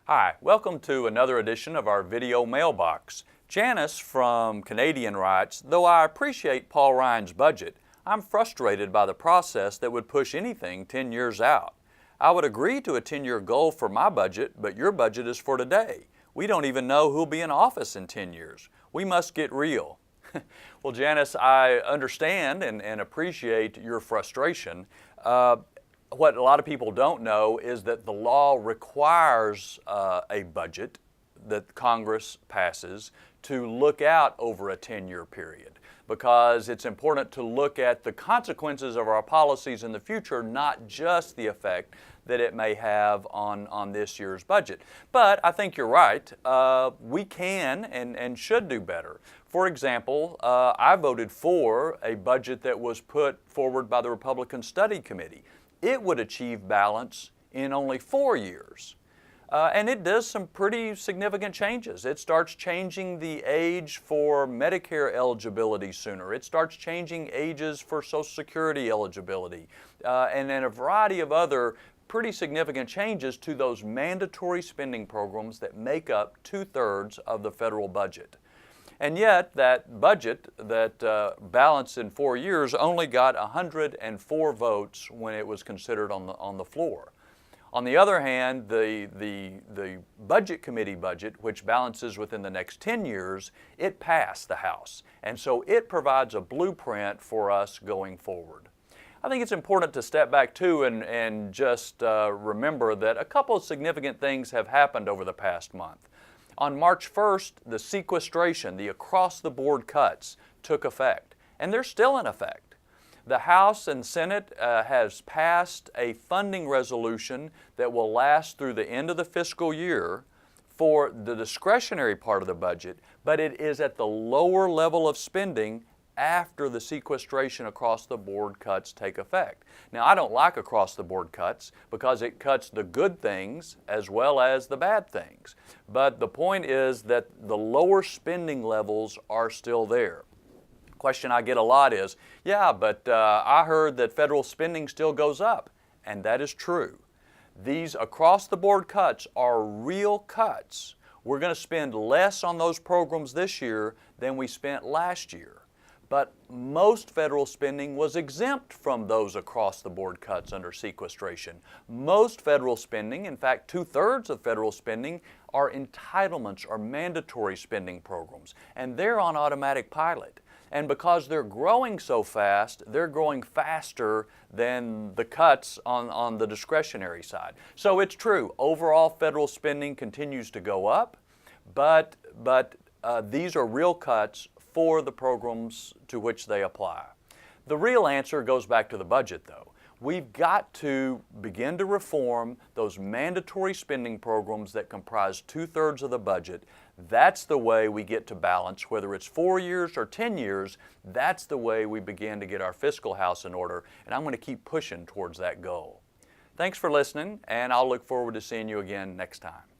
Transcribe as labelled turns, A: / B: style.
A: Hi, welcome to another edition of our video mailbox. Janice from Canadian writes, though I appreciate Paul Ryan's budget, I'm frustrated by the process that would push anything 10 years out. I would agree to a 10-year goal for my budget, but your budget is for today. We don't even know who'll be in office in 10 years. We must get real. Well, Janice, I understand and appreciate your frustration. What a lot of people don't know is that the law requires a budget that Congress passes to look out over a 10-year period, because it's important to look at the consequences of our policies in the future, not just the effect that it may have on this year's budget. But I think you're right. We can and should do better. For example, I voted for a budget that was put forward by the Republican Study Committee. It would achieve balance in only 4 years. And it does some pretty significant changes. It starts changing the age for Medicare eligibility sooner. It starts changing ages for Social Security eligibility, and then a variety of other pretty significant changes to those mandatory spending programs that make up 2/3 of the federal budget. And yet that budget that balanced in 4 years only got 104 votes when it was considered on the floor. On the other hand, the Budget Committee budget, which balances within the next 10 years, it passed the House. And so it provides a blueprint for us going forward. I think it's important to step back too and just remember that a couple of significant things have happened over the past month. On March 1st, the sequestration, the across-the-board cuts, took effect, and they're still in effect. The House and Senate has passed a funding resolution that will last through the end of the fiscal year for the discretionary part of the budget, but it is at the lower level of spending after the sequestration across-the-board cuts take effect. Now, I don't like across-the-board cuts because it cuts the good things as well as the bad things. But the point is that the lower spending levels are still there. The question I get a lot is, yeah, but I heard that federal spending still goes up. And that is true. These across-the-board cuts are real cuts. We're going to spend less on those programs this year than we spent last year. But most federal spending was exempt from those across-the-board cuts under sequestration. Most federal spending, in fact 2/3 of federal spending, are entitlements or mandatory spending programs, and they're on automatic pilot. And because they're growing so fast, they're growing faster than the cuts on the discretionary side. So it's true, overall federal spending continues to go up, but these are real cuts for the programs to which they apply. The real answer goes back to the budget though. We've got to begin to reform those mandatory spending programs that comprise 2/3 of the budget. That's the way we get to balance, whether it's 4 years or 10 years, that's the way we begin to get our fiscal house in order, and I'm going to keep pushing towards that goal. Thanks for listening, and I'll look forward to seeing you again next time.